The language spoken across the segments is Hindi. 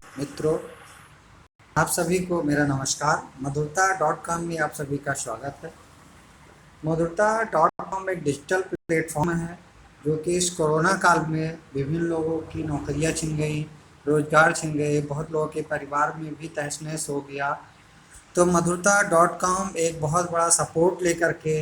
मित्रों, आप सभी को मेरा नमस्कार। मधुरता.com में आप सभी का स्वागत है। मधुरता.com एक डिजिटल प्लेटफॉर्म है जो कि इस कोरोना काल में विभिन्न लोगों की नौकरियां छिन गई, रोजगार छिन गए, बहुत लोगों के परिवार में भी तहस-नहस हो गया। तो मधुरता.com एक बहुत बड़ा सपोर्ट लेकर के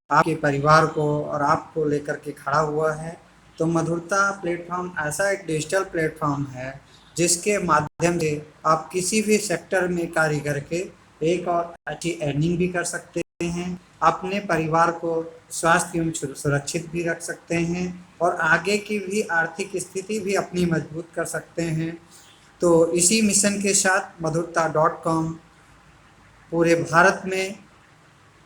आपके परिवार को और आपको लेकर के खड़ा हुआ है। तो मधुरता प्लेटफॉर्म ऐसा एक डिजिटल प्लेटफॉर्म है जिसके माध्यम से आप किसी भी सेक्टर में कार्य करके एक और अच्छी अर्निंग भी कर सकते हैं, अपने परिवार को स्वास्थ्य एवं सुरक्षित भी रख सकते हैं और आगे की भी आर्थिक स्थिति भी अपनी मजबूत कर सकते हैं। तो इसी मिशन के साथ मधुरता.com पूरे भारत में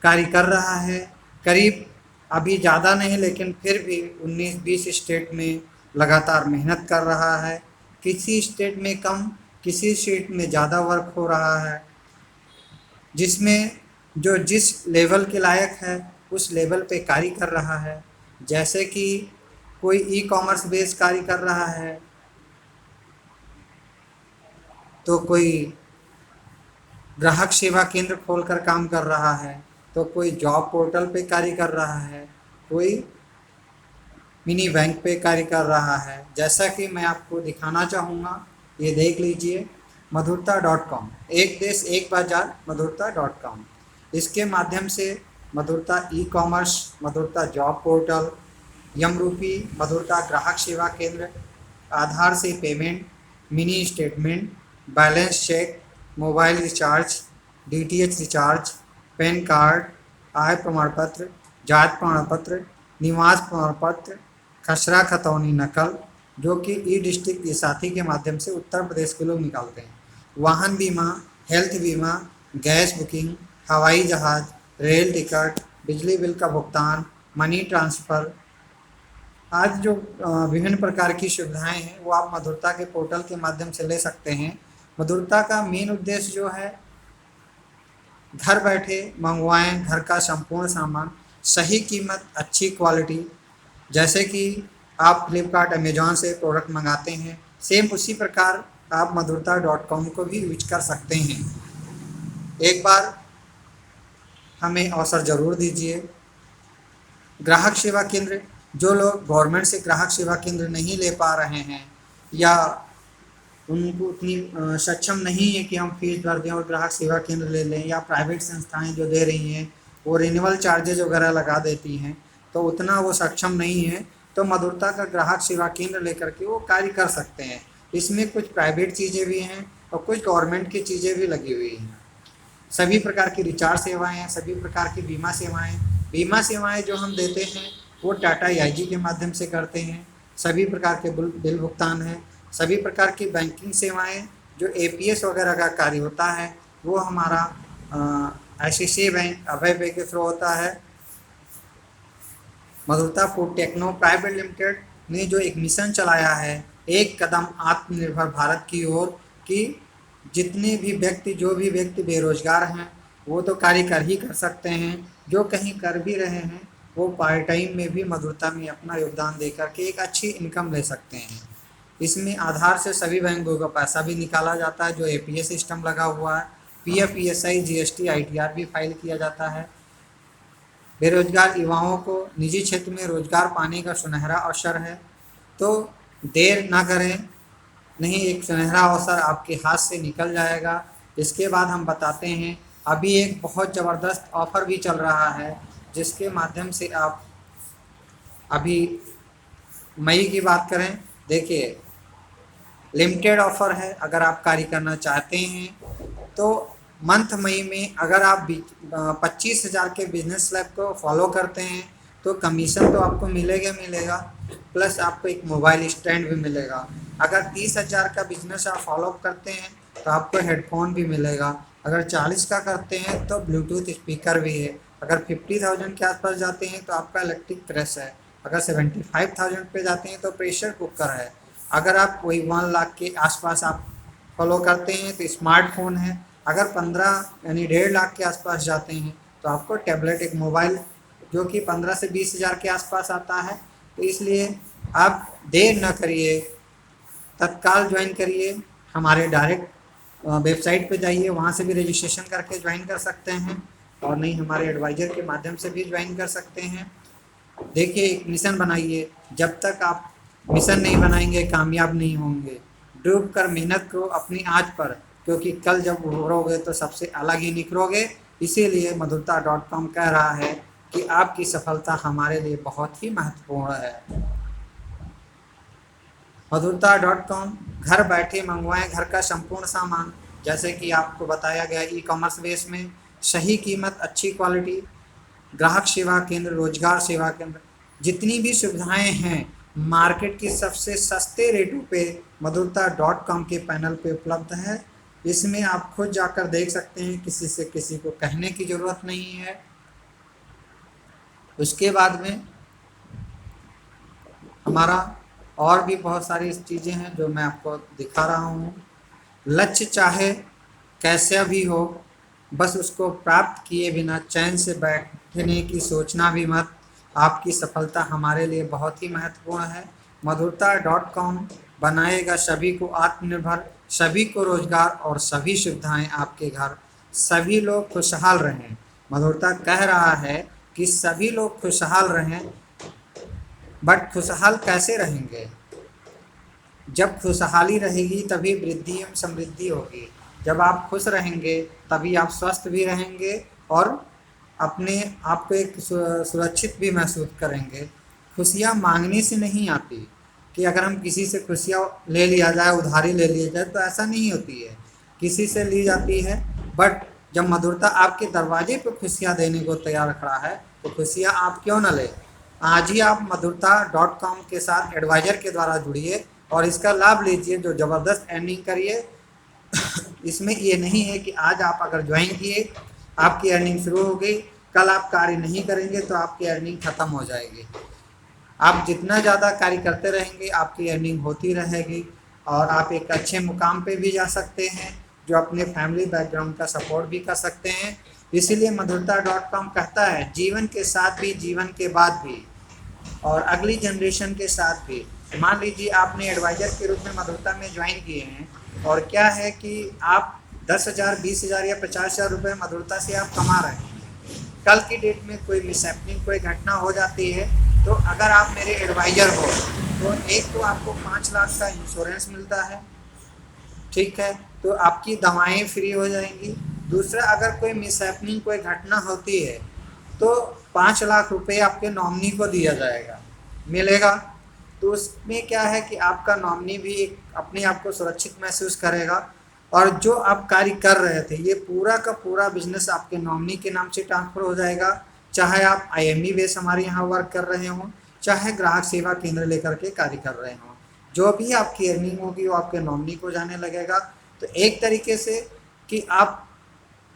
कार्य कर रहा है। करीब अभी ज़्यादा नहीं, लेकिन फिर भी 19-20 स्टेट में लगातार मेहनत कर रहा है। किसी स्टेट में कम, किसी स्टेट में ज़्यादा वर्क हो रहा है, जिसमें जो जिस लेवल के लायक है उस लेवल पे कार्य कर रहा है। जैसे कि कोई ई-कॉमर्स बेस कार्य कर रहा है, तो कोई ग्राहक सेवा केंद्र खोलकर काम कर रहा है, तो कोई जॉब पोर्टल पे कार्य कर रहा है, कोई मिनी बैंक पे कार्य कर रहा है। जैसा कि मैं आपको दिखाना चाहूँगा, ये देख लीजिए मधुरता.com, एक देश एक बाजार मधुरता.com। इसके माध्यम से मधुरता ई-कॉमर्स, मधुरता जॉब पोर्टल, यमरूपी, मधुरता ग्राहक सेवा केंद्र, आधार से payment, mini statement, balance check, mobile recharge, DTH recharge, PAN card, आय प्रमाण पत्र, जाति प्रमाण पत्र, निवास प्रमाण पत्र, खसरा खतौनी नकल, जो कि ई डिस्ट्रिक्ट साथी के माध्यम से उत्तर प्रदेश के लोग निकालते हैं, वाहन बीमा, हेल्थ बीमा, गैस बुकिंग, हवाई जहाज़, रेल टिकट, बिजली बिल का भुगतान, मनी ट्रांसफ़र आज जो विभिन्न प्रकार की सुविधाएं हैं वो आप मधुरता के पोर्टल के माध्यम से ले सकते हैं। मधुरता का मेन उद्देश्य जो है, घर बैठे मंगवाएं घर का संपूर्ण सामान, सही कीमत, अच्छी क्वालिटी। जैसे कि आप फ्लिपकार्ट, अमेजॉन से प्रोडक्ट मंगाते हैं, सेम उसी प्रकार आप मधुरता.com को भी यूज कर सकते हैं। एक बार हमें अवसर ज़रूर दीजिए। ग्राहक सेवा केंद्र, जो लोग गवर्नमेंट से ग्राहक सेवा केंद्र नहीं ले पा रहे हैं या उनको उतनी सक्षम नहीं है कि हम फीस भर दें और ग्राहक सेवा केंद्र ले लें, या प्राइवेट संस्थाएं जो दे रही हैं वो रिन्यूअल चार्जेज वगैरह लगा देती हैं, तो उतना वो सक्षम नहीं है, तो मधुरता का ग्राहक सेवा केंद्र लेकर के वो कार्य कर सकते हैं। इसमें कुछ प्राइवेट चीज़ें भी हैं और कुछ गवर्नमेंट की चीज़ें भी लगी हुई हैं। सभी प्रकार की रिचार्ज सेवाएं हैं, सभी प्रकार की बीमा सेवाएं जो हम देते हैं वो टाटा AIG के माध्यम से करते हैं। सभी प्रकार के बिल भुगतान हैं, सभी प्रकार की बैंकिंग सेवाएं, जो APS वगैरह का कार्य होता है वो हमारा ICICI बैंक, अभय पे के थ्रू होता है। मधुरता फूड टेक्नो प्राइवेट लिमिटेड ने जो एक मिशन चलाया है, एक कदम आत्मनिर्भर भारत की ओर, कि जितने भी व्यक्ति, जो भी व्यक्ति बेरोजगार हैं वो तो कार्य कर सकते हैं, जो कहीं कर भी रहे हैं वो पार्ट टाइम में भी मधुरता में अपना योगदान दे करके एक अच्छी इनकम ले सकते हैं। इसमें आधार से सभी बैंकों का पैसा भी निकाला जाता है, जो APS सिस्टम लगा हुआ है, PF, ESI, GST, ITR भी फाइल किया जाता है। बेरोजगार युवाओं को निजी क्षेत्र में रोजगार पाने का सुनहरा अवसर है, तो देर ना करें, नहीं एक सुनहरा अवसर आपके हाथ से निकल जाएगा। इसके बाद हम बताते हैं, अभी एक बहुत ज़बरदस्त ऑफ़र भी चल रहा है, जिसके माध्यम से आप, अभी मई की बात करें, देखिए लिमिटेड ऑफ़र है। अगर आप कार्य करना चाहते हैं तो मंथ मई में अगर आप 25,000 के बिजनेस लैब को फॉलो करते हैं तो कमीशन तो आपको मिलेगा, प्लस आपको एक मोबाइल स्टैंड भी मिलेगा। अगर 30,000 का बिजनेस आप फॉलो करते हैं तो आपको हेडफोन भी मिलेगा। अगर 40 का करते हैं तो ब्लूटूथ स्पीकर भी है। अगर 50,000 के आसपास जाते हैं तो आपका इलेक्ट्रिक प्रेस है। अगर 75,000 पे जाते हैं तो प्रेशर कुकर है। अगर आप कोई 1 लाख के आसपास आप फॉलो करते हैं तो स्मार्टफोन है। अगर 15 यानी 1.5 लाख के आसपास जाते हैं तो आपको टैबलेट, एक मोबाइल, जो कि 15 से 20,000 के आसपास आता है। तो इसलिए आप देर न करिए, तत्काल ज्वाइन करिए हमारे डायरेक्ट वेबसाइट पे जाइए, वहाँ से भी रजिस्ट्रेशन करके ज्वाइन कर सकते हैं, और नहीं हमारे एडवाइज़र के माध्यम से भी ज्वाइन कर सकते हैं। देखिए, एक मिशन बनाइए, जब तक आप मिशन नहीं बनाएंगे कामयाब नहीं होंगे। डूब कर मेहनत करो अपनी आज पर, क्योंकि कल जब उभरोगे तो सबसे अलग ही निखरोगे। इसीलिए मधुरता.com कह रहा है कि आपकी सफलता हमारे लिए बहुत ही महत्वपूर्ण है। मधुरता.com, घर बैठे मंगवाएं घर का संपूर्ण सामान, जैसे कि आपको बताया गया ई कॉमर्स बेस में सही कीमत, अच्छी क्वालिटी, ग्राहक सेवा केंद्र, रोजगार सेवा केंद्र, जितनी भी सुविधाएं हैं मार्केट की सबसे सस्ते रेटों पे मधुरता.com के पैनल पे उपलब्ध है। इसमें आप खुद जाकर देख सकते हैं, किसी से किसी को कहने की ज़रूरत नहीं है। उसके बाद में हमारा और भी बहुत सारी चीज़ें हैं जो मैं आपको दिखा रहा हूँ। लक्ष्य चाहे कैसा भी हो, बस उसको प्राप्त किए बिना चैन से बैठने की सोचना भी मत। आपकी सफलता हमारे लिए बहुत ही महत्वपूर्ण है। मधुरता.com बनाएगा सभी को आत्मनिर्भर, सभी को रोजगार और सभी सुविधाएं आपके घर। सभी लोग खुशहाल रहें। मधुरता कह रहा है कि सभी लोग खुशहाल रहें, बट खुशहाल कैसे रहेंगे? जब खुशहाली रहेगी तभी वृद्धि एवं समृद्धि होगी। जब आप खुश रहेंगे तभी आप स्वस्थ भी रहेंगे और अपने आप को एक सुरक्षित भी महसूस करेंगे। खुशियाँ मांगने से नहीं आती कि अगर हम किसी से खुशियाँ ले लिया जाए, उधारी ले लिया जाए, तो ऐसा नहीं होती है, किसी से ली जाती है। बट जब मधुरता आपके दरवाजे पर खुशियाँ देने को तैयार खड़ा है तो खुशियाँ आप क्यों ना लें। आज ही आप मधुरता.com के साथ एडवाइज़र के द्वारा जुड़िए और इसका लाभ लीजिए, जो ज़बरदस्त अर्निंग करिए। इसमें ये नहीं है कि आज आप अगर ज्वाइन किए आपकी अर्निंग शुरू हो गई, कल आप कार्य नहीं करेंगे तो आपकी अर्निंग ख़त्म हो जाएगी। आप जितना ज़्यादा कार्य करते रहेंगे आपकी अर्निंग होती रहेगी और आप एक अच्छे मुकाम पे भी जा सकते हैं, जो अपने फैमिली बैकग्राउंड का सपोर्ट भी कर सकते हैं। इसीलिए मधुरता.com कहता है जीवन के साथ भी, जीवन के बाद भी और अगली जनरेशन के साथ भी। मान लीजिए आपने एडवाइज़र के रूप में मधुरता में ज्वाइन किए हैं और क्या है कि आप 10,000, 20,000 या 50,000 रुपये मधुरता से आप कमा रहे हैं। कल की डेट में कोई मिसहैपनिंग, कोई घटना हो जाती है, तो अगर आप मेरे एडवाइज़र हो तो एक तो आपको 5 लाख का इंश्योरेंस मिलता है, ठीक है, तो आपकी दवाएं फ्री हो जाएंगी। दूसरा, अगर कोई मिसहैपनिंग, कोई घटना होती है तो 5 लाख रुपए आपके नॉमिनी को दिया जाएगा, मिलेगा। तो उसमें क्या है कि आपका नॉमिनी भी एक अपने आप को सुरक्षित महसूस करेगा और जो आप कार्य कर रहे थे ये पूरा का पूरा बिजनेस आपके नॉमिनी के नाम से ट्रांसफ़र हो जाएगा। चाहे आप IME बेस हमारे यहाँ वर्क कर रहे हों, चाहे ग्राहक सेवा केंद्र लेकर के कार्य कर रहे हों, जो भी आपकी अर्निंग होगी वो आपके नॉमिनी को जाने लगेगा। तो एक तरीके से कि आप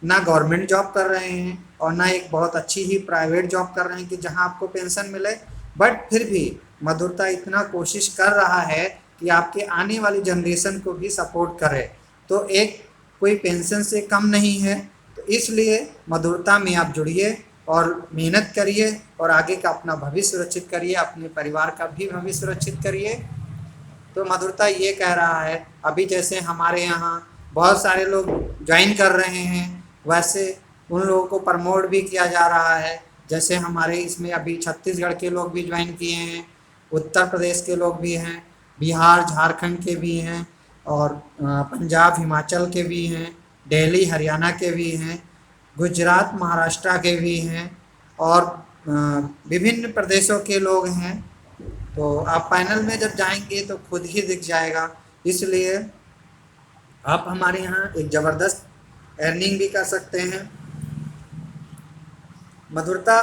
ना गवर्नमेंट जॉब कर रहे हैं और ना एक बहुत अच्छी ही प्राइवेट जॉब कर रहे हैं कि जहां आपको पेंशन मिले, बट फिर भी मधुरता इतना कोशिश कर रहा है कि आपके आने वाली जनरेशन को भी सपोर्ट करे, तो एक कोई पेंशन से कम नहीं है। तो इसलिए मधुरता में आप जुड़िए और मेहनत करिए और आगे का अपना भविष्य सुरक्षित करिए, अपने परिवार का भी भविष्य सुरक्षित करिए। तो मधुरता ये कह रहा है, अभी जैसे हमारे यहाँ बहुत सारे लोग ज्वाइन कर रहे हैं, वैसे उन लोगों को प्रमोट भी किया जा रहा है। जैसे हमारे इसमें अभी छत्तीसगढ़ के लोग भी ज्वाइन किए हैं, उत्तर प्रदेश के लोग भी हैं, बिहार झारखंड के भी हैं और पंजाब हिमाचल के भी हैं, दिल्ली हरियाणा के भी हैं, गुजरात महाराष्ट्र के भी हैं और विभिन्न प्रदेशों के लोग हैं। तो आप पैनल में जब जाएंगे तो खुद ही दिख जाएगा। इसलिए आप हमारे यहाँ एक ज़बरदस्त अर्निंग भी कर सकते हैं। मधुरता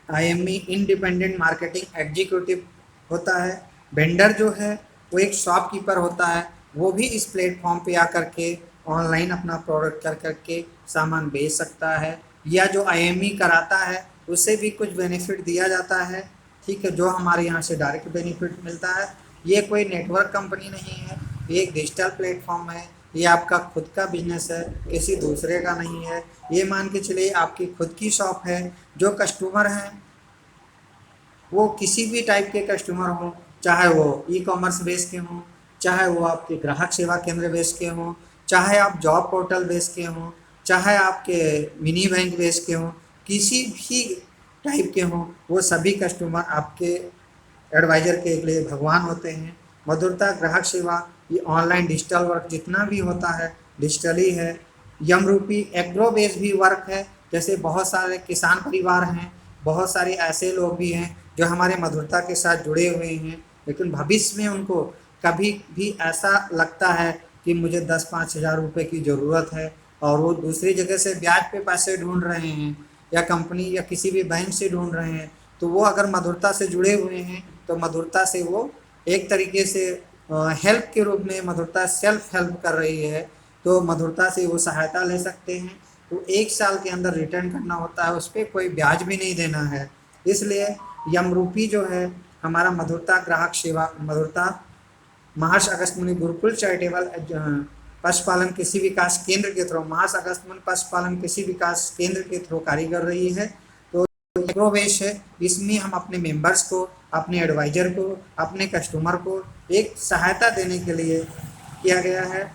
IME इंडिपेंडेंट मार्केटिंग एग्जीक्यूटिव होता है। वेंडर जो है वो एक शॉपकीपर होता है, वो भी इस प्लेटफॉर्म पे आकर के ऑनलाइन अपना प्रोडक्ट कर करके सामान बेच सकता है, या जो IME कराता है उससे भी कुछ बेनिफिट दिया जाता है, ठीक है, जो हमारे यहाँ से डायरेक्ट बेनिफिट मिलता है। ये कोई नेटवर्क कंपनी नहीं है, ये एक डिजिटल प्लेटफॉर्म है, ये आपका खुद का बिजनेस है, किसी दूसरे का नहीं है। ये मान के चलिए आपकी खुद की शॉप है, जो कस्टमर हैं वो किसी भी टाइप के कस्टमर हों, चाहे वो ई कॉमर्स बेस के हों, चाहे वो आपके ग्राहक सेवा केंद्र बेस के हों, चाहे आप जॉब पोर्टल बेस के हों, चाहे आपके मिनी बैंक बेस के हों, किसी भी टाइप के हों, वो सभी कस्टमर आपके एडवाइज़र के लिए भगवान होते हैं। मधुरता ग्राहक सेवा ये ऑनलाइन डिजिटल वर्क जितना भी होता है डिजिटली है। यमरूपी एग्रो बेस भी वर्क है, जैसे बहुत सारे किसान परिवार हैं, बहुत सारे ऐसे लोग भी हैं जो हमारे मधुरता के साथ जुड़े हुए हैं, लेकिन भविष्य में उनको कभी भी ऐसा लगता है कि मुझे 10-5 हज़ार रुपये की ज़रूरत है और वो दूसरी जगह से ब्याज पे पैसे ढूंढ रहे हैं या कंपनी या किसी भी बैंक से ढूंढ रहे हैं, तो वो अगर मधुरता से जुड़े हुए हैं तो मधुरता से वो एक तरीके से हेल्प के रूप में मधुरता सेल्फ हेल्प कर रही है, तो मधुरता से वो सहायता ले सकते हैं। तो 1 साल के अंदर रिटर्न करना होता है, उस पर कोई ब्याज भी नहीं देना है। इसलिए यमरूपी जो है हमारा मधुरता ग्राहक सेवा, मधुरता महर्षि अगस्त्य मुनि गुरुकुल चैरिटेबल पशुपालन कृषि विकास केंद्र के थ्रू, महर्षि अगस्त्य मुनि पशुपालन कृषि विकास केंद्र के थ्रू कार्य कर रही है। तो एग्रोवेश है, इसमें हम अपने मेंबर्स को, अपने एडवाइजर को, अपने कस्टमर को एक सहायता देने के लिए किया गया है,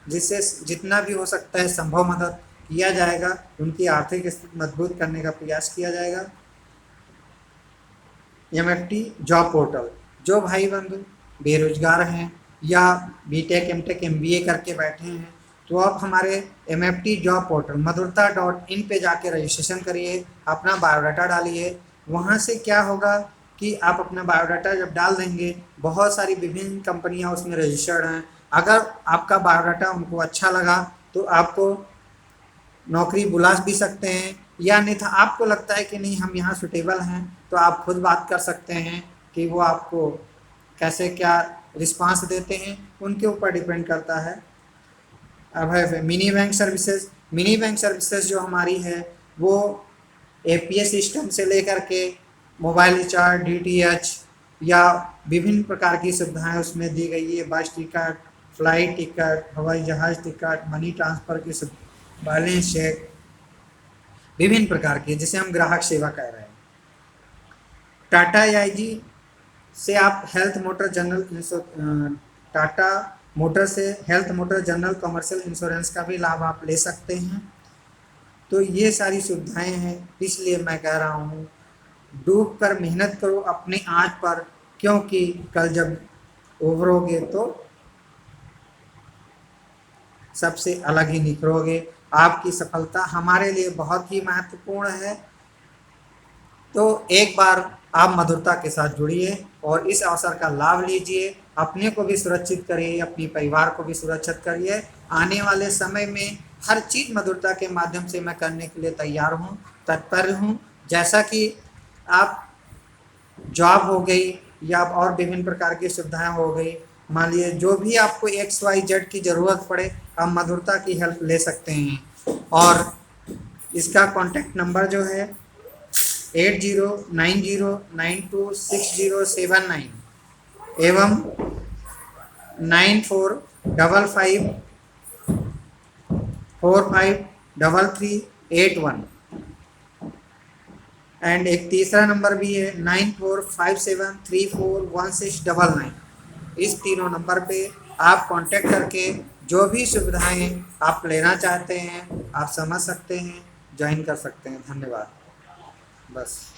जिससे जितना भी हो सकता है संभव मदद किया जाएगा, उनकी आर्थिक स्थिति मजबूत करने का प्रयास किया जाएगा। MFT जॉब पोर्टल, जो भाई बंधु बेरोजगार हैं या बीटेक एमटेक MBA करके बैठे हैं, तो आप हमारे MFT जॉब पोर्टल madhurta.in पे जाके रजिस्ट्रेशन करिए, अपना बायोडाटा डालिए। वहाँ से क्या होगा कि आप अपना बायोडाटा जब डाल देंगे, बहुत सारी विभिन्न कंपनियाँ उसमें रजिस्टर्ड हैं। अगर आपका बायोडाटा उनको अच्छा लगा तो आपको नौकरी बुला भी सकते हैं, या नहीं था आपको लगता है कि नहीं हम यहाँ सुटेबल हैं, तो आप खुद बात कर सकते हैं कि वो आपको कैसे क्या रिस्पांस देते हैं, उनके ऊपर डिपेंड करता है। अब है mini bank services. Mini bank services जो हमारी है वो APS सिस्टम से लेकर के मोबाइल रिचार्ज, DTH या विभिन्न प्रकार की सुविधाएं उसमें दी गई है। बस टिकट, फ्लाइट टिकट, हवाई जहाज़ टिकट, मनी ट्रांसफ़र की बैलेंस चेक, विभिन्न प्रकार की, जिसे हम ग्राहक सेवा कह रहे हैं। टाटा AIG से आप health motor general Tata motor से health motor general commercial insurance का भी लाभ आप ले सकते हैं। तो ये सारी सुविधाएं हैं, इसलिए मैं कह रहा हूँ डूब कर मेहनत करो अपने आँच पर, क्योंकि कल जब उभरोगे तो सबसे अलग ही निखरोगे। आपकी सफलता हमारे लिए बहुत ही महत्वपूर्ण है। तो एक बार आप मधुरता के साथ जुड़िए और इस अवसर का लाभ लीजिए, अपने को भी सुरक्षित करिए, अपने परिवार को भी सुरक्षित करिए। आने वाले समय में हर चीज़ मधुरता के माध्यम से मैं करने के लिए तैयार हूँ, तत्पर हूँ। जैसा कि आप जॉब हो गई या और विभिन्न प्रकार की सुविधाएं हो गई, मान लीजिए जो भी आपको XYZ की ज़रूरत पड़े, आप मधुरता की हेल्प ले सकते हैं। और इसका कॉन्टैक्ट नंबर जो है 8090926079 एवं 9455453381। एंड एक तीसरा नंबर भी है 9457341699। इस तीनों नंबर पे आप कांटेक्ट करके जो भी सुविधाएं आप लेना चाहते हैं आप समझ सकते हैं, ज्वाइन कर सकते हैं। धन्यवाद। बस।